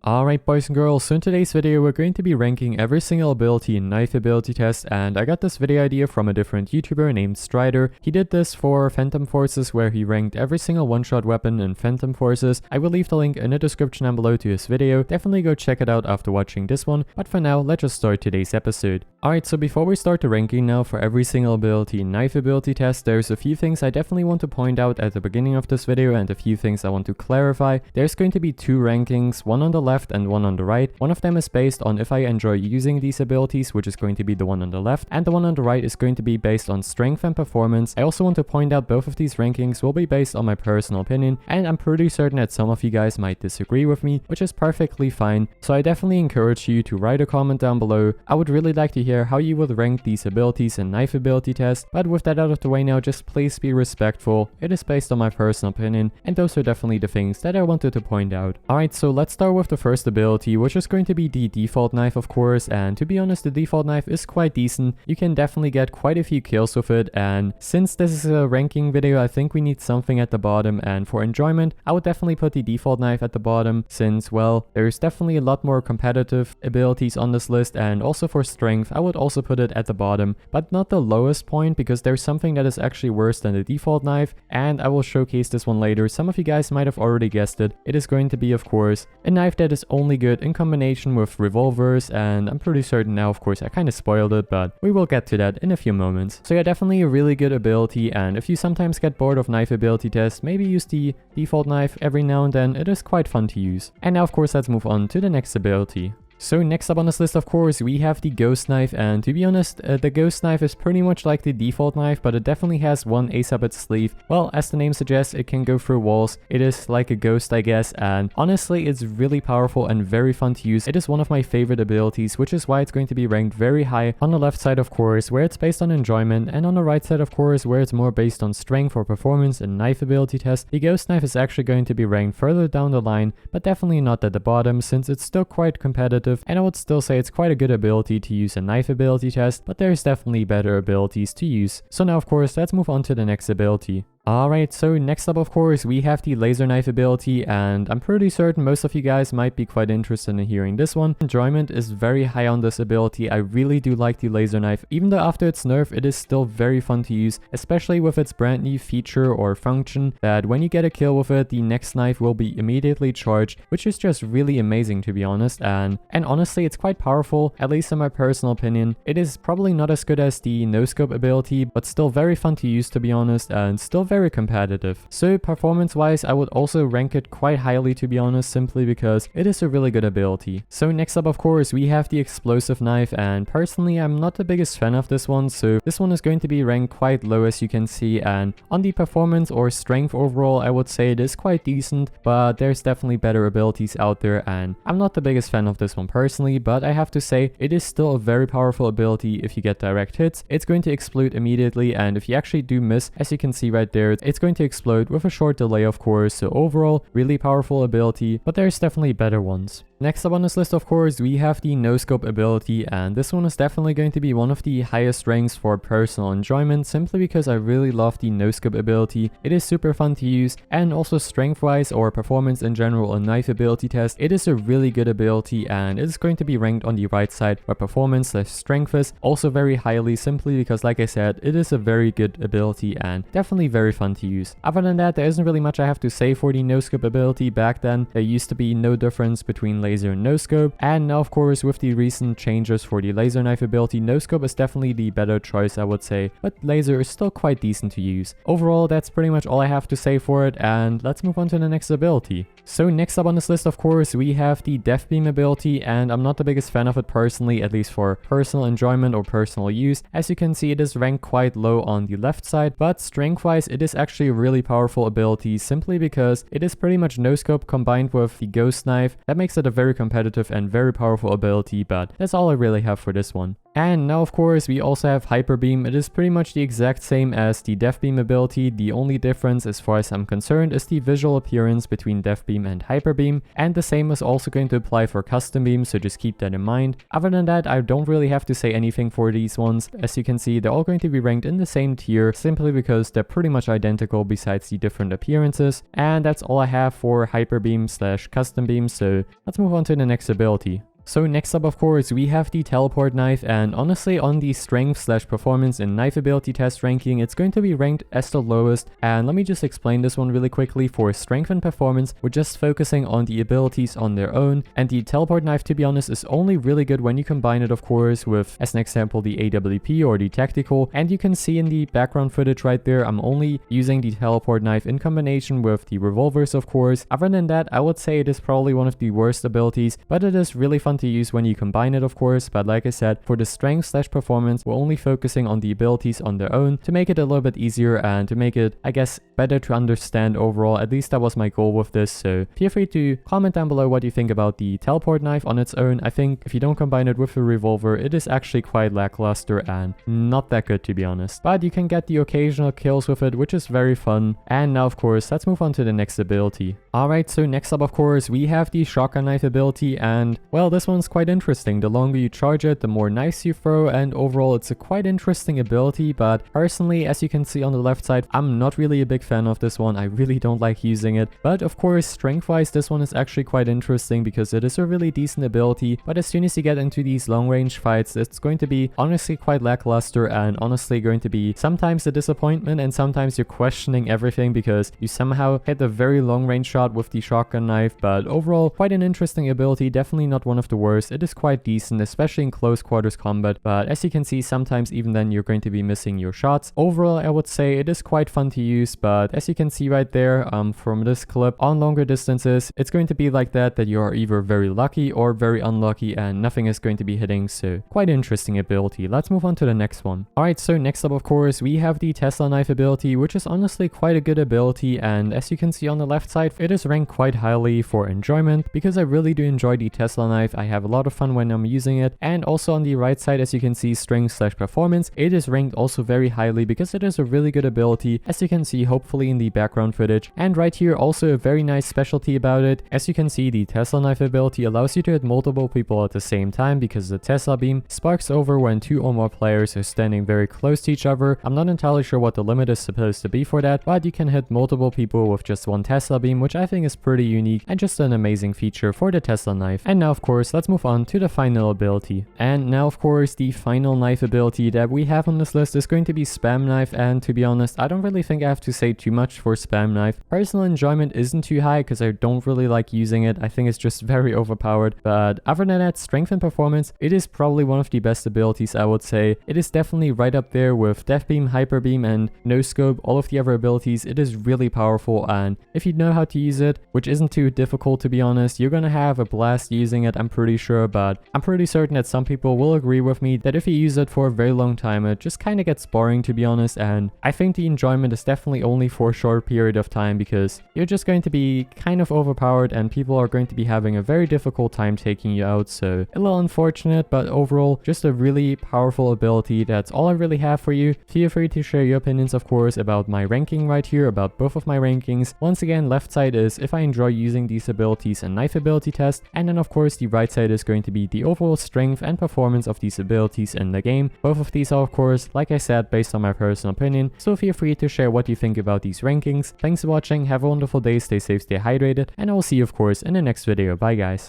Alright boys and girls, so in today's video we're going to be ranking every single ability in Knife Ability Test, and I got this video idea from a different YouTuber named Strider. He did this for Phantom Forces where he ranked every single one-shot weapon in Phantom Forces. I will leave the link in the description down below to his video. Definitely go check it out after watching this one, but for now let's just start today's episode. Alright, so before we start the ranking now for every single ability in Knife Ability Test, there's a few things I definitely want to point out at the beginning of this video and a few things I want to clarify. There's going to be two rankings, one on the left and one on the right. One of them is based on if I enjoy using these abilities, which is going to be the one on the left, and the one on the right is going to be based on strength and performance. I also want to point out both of these rankings will be based on my personal opinion, and I'm pretty certain that some of you guys might disagree with me, which is perfectly fine. So I definitely encourage you to write a comment down below. I would really like to hear how you would rank these abilities in Knife Ability Test, but with that out of the way now, just please be respectful. It is based on my personal opinion, and those are definitely the things that I wanted to point out. Alright, so let's start with the first ability, which is going to be the default knife, of course, and to be honest, the default knife is quite decent. You can definitely get quite a few kills with it, and since this is a ranking video, I think we need something at the bottom, and for enjoyment, I would definitely put the default knife at the bottom, since, well, there's definitely a lot more competitive abilities on this list, and also for strength, I would also put it at the bottom, but not the lowest point, because there's something that is actually worse than the default knife, and I will showcase this one later. Some of you guys might have already guessed it. It is going to be, of course, a knife that is only good in combination with revolvers, and I'm pretty certain now, of course, I kind of spoiled it, but we will get to that in a few moments. So yeah, definitely a really good ability, and if you sometimes get bored of Knife Ability Test, maybe use the default knife every now and then. It is quite fun to use. And now, of course, let's move on to the next ability. So next up on this list, of course, we have the Ghost Knife, and to be honest, the Ghost Knife is pretty much like the default knife, but it definitely has one ace up its sleeve. Well, as the name suggests, it can go through walls. It is like a ghost, I guess, and honestly, it's really powerful and very fun to use. It is one of my favorite abilities, which is why it's going to be ranked very high on the left side, of course, where it's based on enjoyment, and on the right side, of course, where it's more based on strength or performance in Knife Ability Test. The Ghost Knife is actually going to be ranked further down the line, but definitely not at the bottom, since it's still quite competitive, and I would still say it's quite a good ability to use in Knife Ability Test, but there's definitely better abilities to use. So now, of course, let's move on to the next ability. Alright, so next up, of course, we have the Laser Knife ability, and I'm pretty certain most of you guys might be quite interested in hearing this one. Enjoyment is very high on this ability. I really do like the Laser Knife. Even though after its nerf, it is still very fun to use, especially with its brand new feature or function that when you get a kill with it, the next knife will be immediately charged, which is just really amazing, to be honest, and honestly, it's quite powerful, at least in my personal opinion. It is probably not as good as the Noscope ability, but still very fun to use, to be honest, and still very competitive. So performance wise, I would also rank it quite highly, to be honest, simply because it is a really good ability. So next up, of course, we have the Explosive Knife, and personally I'm not the biggest fan of this one, so this one is going to be ranked quite low, as you can see, and on the performance or strength overall, I would say it is quite decent, but there's definitely better abilities out there, and I'm not the biggest fan of this one personally, but I have to say it is still a very powerful ability. If you get direct hits, it's going to explode immediately, and if you actually do miss, as you can see right there, it's going to explode with a short delay, of course. So overall, really powerful ability, but there's definitely better ones. Next up on this list, of course, we have the Noscope ability, and this one is definitely going to be one of the highest ranks for personal enjoyment, simply because I really love the Noscope ability. It is super fun to use, and also strength-wise or performance in general in Knife Ability Test, it is a really good ability, and it is going to be ranked on the right side where performance / strength is also very highly, simply because, like I said, it is a very good ability and definitely very fun to use. Other than that, there isn't really much I have to say for the Noscope ability. Back then, there used to be no difference between laser and Noscope, and now, of course, with the recent changes for the Laser Knife ability, Noscope is definitely the better choice, I would say, but laser is still quite decent to use. Overall, that's pretty much all I have to say for it, and let's move on to the next ability. So next up on this list, of course, we have the Death Beam ability, and I'm not the biggest fan of it personally, at least for personal enjoyment or personal use. As you can see, it is ranked quite low on the left side, but strength-wise, it is actually a really powerful ability, simply because it is pretty much Noscope combined with the Ghost Knife. That makes it a very competitive and very powerful ability, but that's all I really have for this one. And now of course we also have Hyper Beam. It is pretty much the exact same as the Death Beam ability. The only difference as far as I'm concerned is the visual appearance between Death Beam and Hyper Beam, and the same is also going to apply for Custom Beam, so just keep that in mind. Other than that, I don't really have to say anything for these ones. As you can see, they're all going to be ranked in the same tier simply because they're pretty much identical besides the different appearances. And that's all I have for Hyper Beam / Custom Beam, so let's move on to the next ability. So next up, of course, we have the Teleport Knife, and honestly on the strength / performance in Knife Ability Test ranking, it's going to be ranked as the lowest. And let me just explain this one really quickly. For strength and performance, we're just focusing on the abilities on their own, and the Teleport Knife, to be honest, is only really good when you combine it, of course, with, as an example, the AWP or the Tactical. And you can see in the background footage right there, I'm only using the Teleport Knife in combination with the revolvers, of course. Other than that, I would say it is probably one of the worst abilities, but it is really fun to use when you combine it, of course. But like I said, for the strength / performance, we're only focusing on the abilities on their own to make it a little bit easier and to make it, I guess, better to understand overall. At least that was my goal with this, so feel free to comment down below what you think about the Teleport Knife on its own. I think if you don't combine it with a revolver, it is actually quite lackluster and not that good, to be honest. But you can get the occasional kills with it, which is very fun. And now, of course, let's move on to the next ability. Alright, so next up, of course, we have the Shotgun Knife ability, and well, this one's quite interesting. The longer you charge it, the more knives you throw, and overall it's a quite interesting ability. But personally, as you can see on the left side, I'm not really a big fan of this one. I really don't like using it. But of course, strength wise, this one is actually quite interesting because it is a really decent ability. But as soon as you get into these long range fights, it's going to be honestly quite lackluster and honestly going to be sometimes a disappointment, and sometimes you're questioning everything because you somehow hit a very long range shot with the Shotgun Knife. But overall, quite an interesting ability, definitely not one of the worst. It is quite decent, especially in close quarters combat, but as you can see, sometimes even then you're going to be missing your shots. Overall, I would say it is quite fun to use, but as you can see right there from this clip, on longer distances, it's going to be like that you are either very lucky or very unlucky and nothing is going to be hitting, so quite interesting ability. Let's move on to the next one. Alright, so next up, of course, we have the Tesla Knife ability, which is honestly quite a good ability, and as you can see on the left side, it is ranked quite highly for enjoyment because I really do enjoy the Tesla Knife. I have a lot of fun when I'm using it. And also on the right side, as you can see, strength / performance, it is ranked also very highly because it is a really good ability, as you can see hopefully in the background footage. And right here also a very nice specialty about it. As you can see, the Tesla Knife ability allows you to hit multiple people at the same time because the Tesla beam sparks over when 2 or more players are standing very close to each other. I'm not entirely sure what the limit is supposed to be for that, but you can hit multiple people with just one Tesla beam, which I think is pretty unique and just an amazing feature for the Tesla Knife. And now, of course, let's move on to the final ability. And now, of course, the final knife ability that we have on this list is going to be Spam Knife, and to be honest, I don't really think I have to say too much for Spam Knife. Personal enjoyment isn't too high because I don't really like using it. I think it's just very overpowered, but other than that, strength and performance, it is probably one of the best abilities, I would say. It is definitely right up there with Death Beam, Hyper Beam, and Noscope, all of the other abilities. It is really powerful, and if you know how to use it, which isn't too difficult, to be honest, you're gonna have a blast using it, I'm pretty sure. But I'm pretty certain that some people will agree with me that if you use it for a very long time, it just kind of gets boring, to be honest. And I think the enjoyment is definitely only for a short period of time because you're just going to be kind of overpowered and people are going to be having a very difficult time taking you out. So a little unfortunate, but overall just a really powerful ability. That's all I really have for you. Feel free to share your opinions, of course, about my ranking right here, about both of my rankings. Once again, left side is if I enjoy using these abilities in Knife Ability Test, and then of course the right side is going to be the overall strength and performance of these abilities in the game. Both of these are, of course, like I said, based on my personal opinion, so feel free to share what you think about these rankings. Thanks for watching, have a wonderful day, stay safe, stay hydrated, and I will see you, of course, in the next video. Bye guys.